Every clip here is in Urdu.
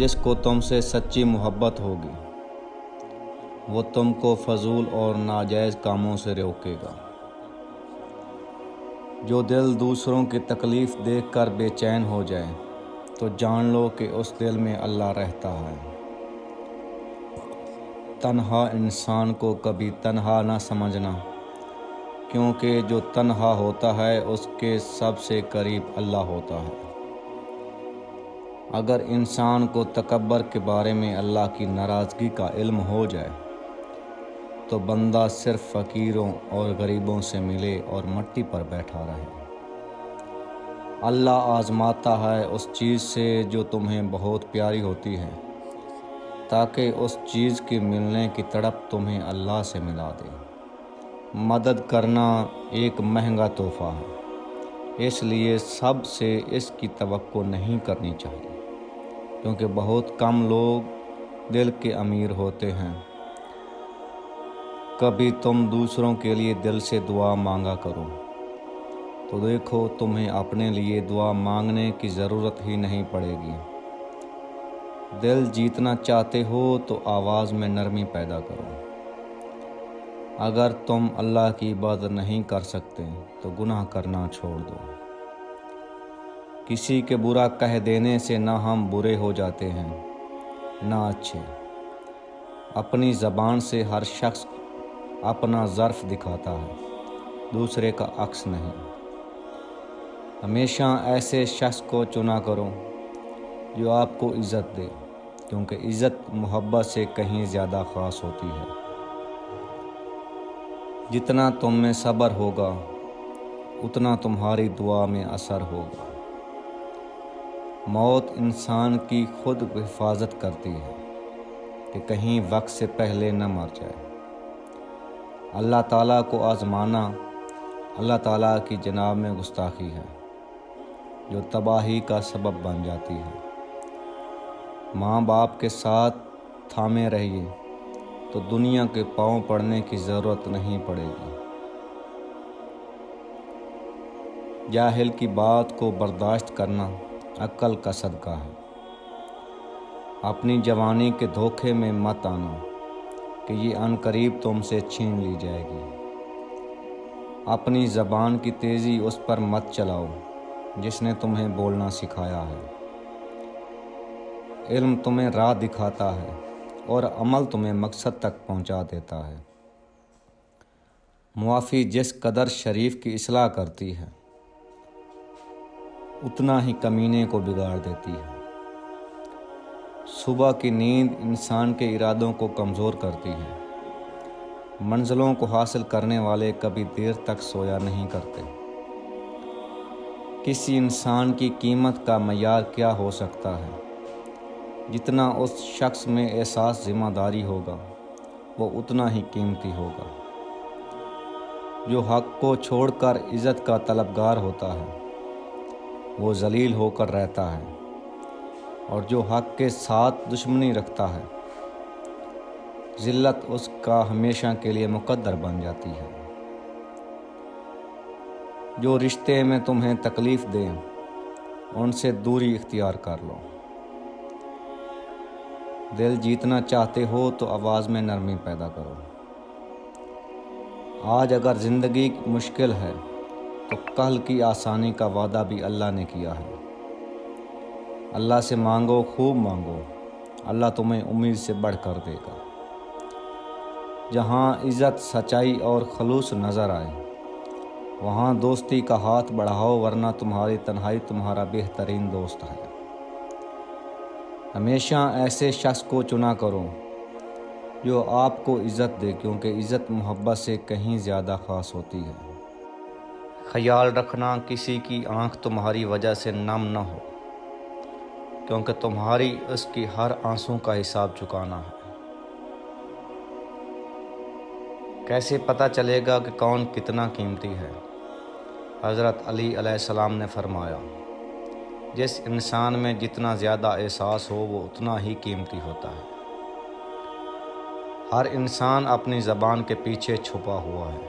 جس کو تم سے سچی محبت ہوگی وہ تم کو فضول اور ناجائز کاموں سے روکے گا۔ جو دل دوسروں کی تکلیف دیکھ کر بے چین ہو جائے تو جان لو کہ اس دل میں اللہ رہتا ہے۔ تنہا انسان کو کبھی تنہا نہ سمجھنا، کیونکہ جو تنہا ہوتا ہے اس کے سب سے قریب اللہ ہوتا ہے۔ اگر انسان کو تکبر کے بارے میں اللہ کی ناراضگی کا علم ہو جائے تو بندہ صرف فقیروں اور غریبوں سے ملے اور مٹی پر بیٹھا رہے۔ اللہ آزماتا ہے اس چیز سے جو تمہیں بہت پیاری ہوتی ہے، تاکہ اس چیز کے ملنے کی تڑپ تمہیں اللہ سے ملا دے۔ مدد کرنا ایک مہنگا تحفہ ہے، اس لیے سب سے اس کی توقع نہیں کرنی چاہیے، کیونکہ بہت کم لوگ دل کے امیر ہوتے ہیں۔ کبھی تم دوسروں کے لیے دل سے دعا مانگا کرو تو دیکھو تمہیں اپنے لیے دعا مانگنے کی ضرورت ہی نہیں پڑے گی۔ دل جیتنا چاہتے ہو تو آواز میں نرمی پیدا کرو۔ اگر تم اللہ کی عبادت نہیں کر سکتے تو گناہ کرنا چھوڑ دو۔ کسی کے برا کہہ دینے سے نہ ہم برے ہو جاتے ہیں نہ اچھے۔ اپنی زبان سے ہر شخص اپنا ظرف دکھاتا ہے، دوسرے کا عکس نہیں۔ ہمیشہ ایسے شخص کو چنا کرو جو آپ کو عزت دے، کیونکہ عزت محبت سے کہیں زیادہ خاص ہوتی ہے۔ جتنا تم میں صبر ہوگا اتنا تمہاری دعا میں اثر ہوگا۔ موت انسان کی خود حفاظت کرتی ہے کہ کہیں وقت سے پہلے نہ مر جائے۔ اللہ تعالیٰ کو آزمانا اللہ تعالیٰ کی جناب میں گستاخی ہے جو تباہی کا سبب بن جاتی ہے۔ ماں باپ کے ساتھ تھامے رہیے تو دنیا کے پاؤں پڑنے کی ضرورت نہیں پڑے گی۔ جاہل کی بات کو برداشت کرنا عقل کا صدقہ ہے۔ اپنی جوانی کے دھوکے میں مت آنا کہ یہ عنقریب تم سے چھین لی جائے گی۔ اپنی زبان کی تیزی اس پر مت چلاؤ جس نے تمہیں بولنا سکھایا ہے۔ علم تمہیں راہ دکھاتا ہے اور عمل تمہیں مقصد تک پہنچا دیتا ہے۔ معافی جس قدر شریف کی اصلاح کرتی ہے اتنا ہی کمینے کو بگاڑ دیتی ہے۔ صبح کی نیند انسان کے ارادوں کو کمزور کرتی ہے۔ منزلوں کو حاصل کرنے والے کبھی دیر تک سویا نہیں کرتے۔ کسی انسان کی قیمت کا معیار کیا ہو سکتا ہے؟ جتنا اس شخص میں احساس ذمہ داری ہوگا وہ اتنا ہی قیمتی ہوگا۔ جو حق کو چھوڑ کر عزت کا طلبگار ہوتا ہے وہ ذلیل ہو کر رہتا ہے، اور جو حق کے ساتھ دشمنی رکھتا ہے ذلت اس کا ہمیشہ کے لیے مقدر بن جاتی ہے۔ جو رشتے میں تمہیں تکلیف دیں ان سے دوری اختیار کر لو۔ دل جیتنا چاہتے ہو تو آواز میں نرمی پیدا کرو۔ آج اگر زندگی مشکل ہے تو کل کی آسانی کا وعدہ بھی اللہ نے کیا ہے۔ اللہ سے مانگو، خوب مانگو، اللہ تمہیں امید سے بڑھ کر دے گا۔ جہاں عزت، سچائی اور خلوص نظر آئے وہاں دوستی کا ہاتھ بڑھاؤ، ورنہ تمہاری تنہائی تمہارا بہترین دوست ہے۔ ہمیشہ ایسے شخص کو چنا کرو جو آپ کو عزت دے، کیونکہ عزت محبت سے کہیں زیادہ خاص ہوتی ہے۔ خیال رکھنا کسی کی آنکھ تمہاری وجہ سے نم نہ ہو، کیونکہ تمہاری اس کی ہر آنسوں کا حساب چکانا ہے۔ کیسے پتہ چلے گا کہ کون کتنا قیمتی ہے؟ حضرت علی علیہ السلام نے فرمایا، جس انسان میں جتنا زیادہ احساس ہو وہ اتنا ہی قیمتی ہوتا ہے۔ ہر انسان اپنی زبان کے پیچھے چھپا ہوا ہے،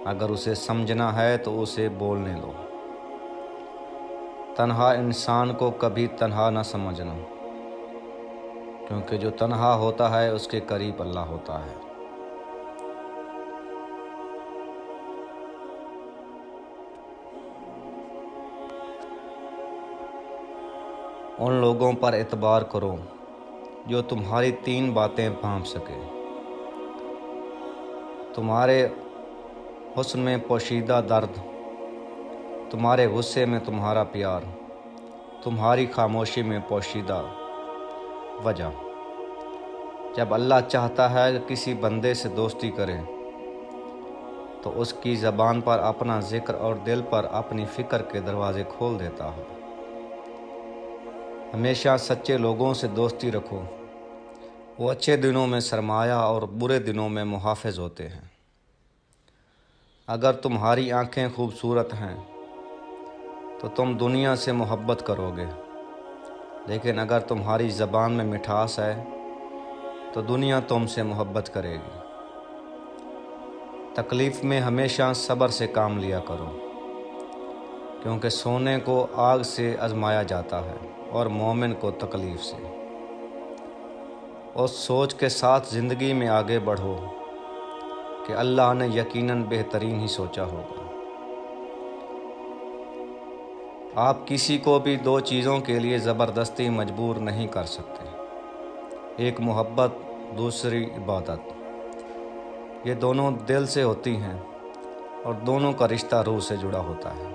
اگر اسے سمجھنا ہے تو اسے بولنے دو۔ تنہا انسان کو کبھی تنہا نہ سمجھنا، کیونکہ جو تنہا ہوتا ہے اس کے قریب اللہ ہوتا ہے۔ ان لوگوں پر اعتبار کرو جو تمہاری 3 باتیں بھانپ سکے، تمہارے حسن میں پوشیدہ درد، تمہارے غصے میں تمہارا پیار، تمہاری خاموشی میں پوشیدہ وجہ۔ جب اللہ چاہتا ہے کہ کسی بندے سے دوستی کرے تو اس کی زبان پر اپنا ذکر اور دل پر اپنی فکر کے دروازے کھول دیتا ہے۔ ہمیشہ سچے لوگوں سے دوستی رکھو، وہ اچھے دنوں میں سرمایہ اور برے دنوں میں محافظ ہوتے ہیں۔ اگر تمہاری آنکھیں خوبصورت ہیں تو تم دنیا سے محبت کرو گے، لیکن اگر تمہاری زبان میں مٹھاس ہے تو دنیا تم سے محبت کرے گی۔ تکلیف میں ہمیشہ صبر سے کام لیا کرو، کیونکہ سونے کو آگ سے آزمایا جاتا ہے اور مومن کو تکلیف سے۔ اس سوچ کے ساتھ زندگی میں آگے بڑھو کہ اللہ نے یقیناً بہترین ہی سوچا ہوگا۔ آپ کسی کو بھی 2 چیزوں کے لیے زبردستی مجبور نہیں کر سکتے، ایک محبت، دوسری عبادت۔ یہ دونوں دل سے ہوتی ہیں اور دونوں کا رشتہ روح سے جڑا ہوتا ہے۔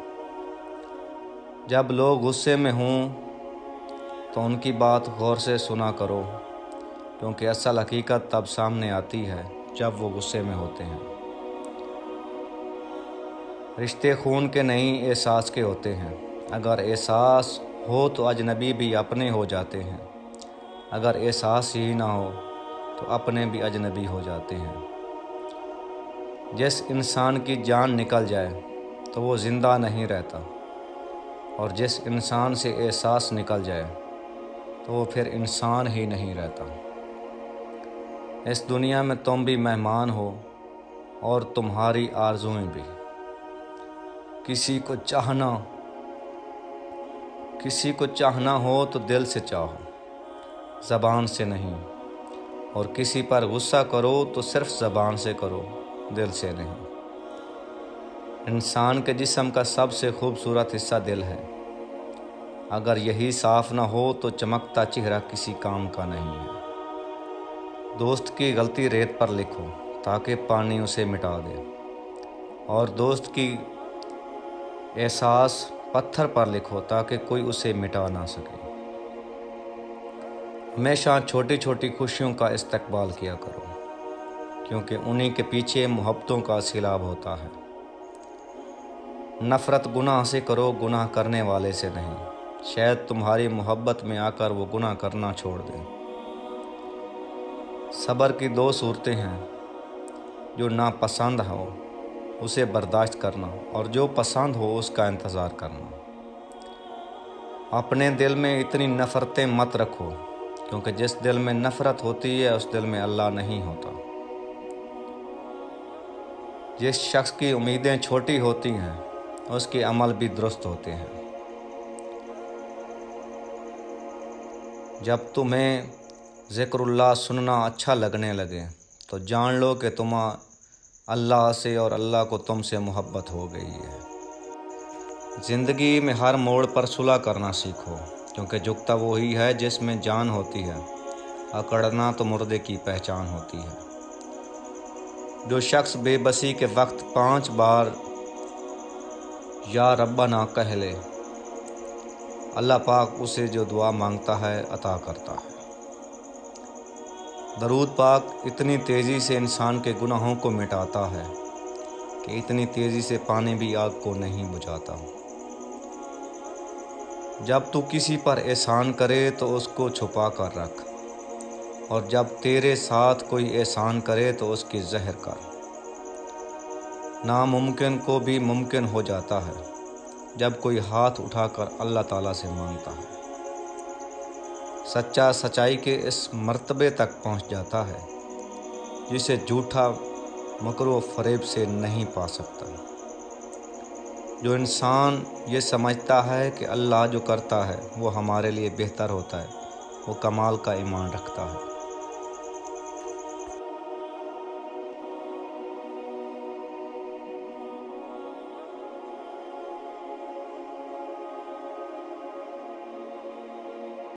جب لوگ غصے میں ہوں تو ان کی بات غور سے سنا کرو، کیونکہ اصل حقیقت تب سامنے آتی ہے جب وہ غصے میں ہوتے ہیں۔ رشتے خون کے نہیں، احساس کے ہوتے ہیں۔ اگر احساس ہو تو اجنبی بھی اپنے ہو جاتے ہیں، اگر احساس ہی نہ ہو تو اپنے بھی اجنبی ہو جاتے ہیں۔ جس انسان کی جان نکل جائے تو وہ زندہ نہیں رہتا، اور جس انسان سے احساس نکل جائے تو وہ پھر انسان ہی نہیں رہتا۔ اس دنیا میں تم بھی مہمان ہو اور تمہاری آرزوئیں بھی۔ کسی کو چاہنا ہو تو دل سے چاہو، زبان سے نہیں، اور کسی پر غصہ کرو تو صرف زبان سے کرو، دل سے نہیں۔ انسان کے جسم کا سب سے خوبصورت حصہ دل ہے، اگر یہی صاف نہ ہو تو چمکتا چہرہ کسی کام کا نہیں ہے۔ دوست کی غلطی ریت پر لکھو تاکہ پانی اسے مٹا دے، اور دوست کی احساس پتھر پر لکھو تاکہ کوئی اسے مٹا نہ سکے۔ ہمیشہ چھوٹی چھوٹی خوشیوں کا استقبال کیا کرو، کیونکہ انہی کے پیچھے محبتوں کا سیلاب ہوتا ہے۔ نفرت گناہ سے کرو، گناہ کرنے والے سے نہیں، شاید تمہاری محبت میں آ کر وہ گناہ کرنا چھوڑ دیں۔ صبر کی 2 صورتیں ہیں، جو ناپسند ہو اسے برداشت کرنا، اور جو پسند ہو اس کا انتظار کرنا۔ اپنے دل میں اتنی نفرتیں مت رکھو، کیونکہ جس دل میں نفرت ہوتی ہے اس دل میں اللہ نہیں ہوتا۔ جس شخص کی امیدیں چھوٹی ہوتی ہیں اس کے عمل بھی درست ہوتے ہیں۔ جب تمہیں ذکر اللہ سننا اچھا لگنے لگے تو جان لو کہ تم اللہ سے اور اللہ کو تم سے محبت ہو گئی ہے۔ زندگی میں ہر موڑ پر صلح کرنا سیکھو، کیونکہ جھکتا وہی ہے جس میں جان ہوتی ہے، اکڑنا تو مردے کی پہچان ہوتی ہے۔ جو شخص بے بسی کے وقت 5 بار یا ربنا کہہ لے، اللہ پاک اسے جو دعا مانگتا ہے عطا کرتا ہے۔ درود پاک اتنی تیزی سے انسان کے گناہوں کو مٹاتا ہے کہ اتنی تیزی سے پانی بھی آگ کو نہیں بجھاتا۔ جب تو کسی پر احسان کرے تو اس کو چھپا کر رکھ، اور جب تیرے ساتھ کوئی احسان کرے تو اس کی زہر کر۔ ناممکن کو بھی ممکن ہو جاتا ہے جب کوئی ہاتھ اٹھا کر اللہ تعالیٰ سے مانگتا ہے۔ سچا سچائی کے اس مرتبے تک پہنچ جاتا ہے جسے جھوٹا مکر و فریب سے نہیں پا سکتا۔ جو انسان یہ سمجھتا ہے کہ اللہ جو کرتا ہے وہ ہمارے لیے بہتر ہوتا ہے، وہ کمال کا ایمان رکھتا ہے۔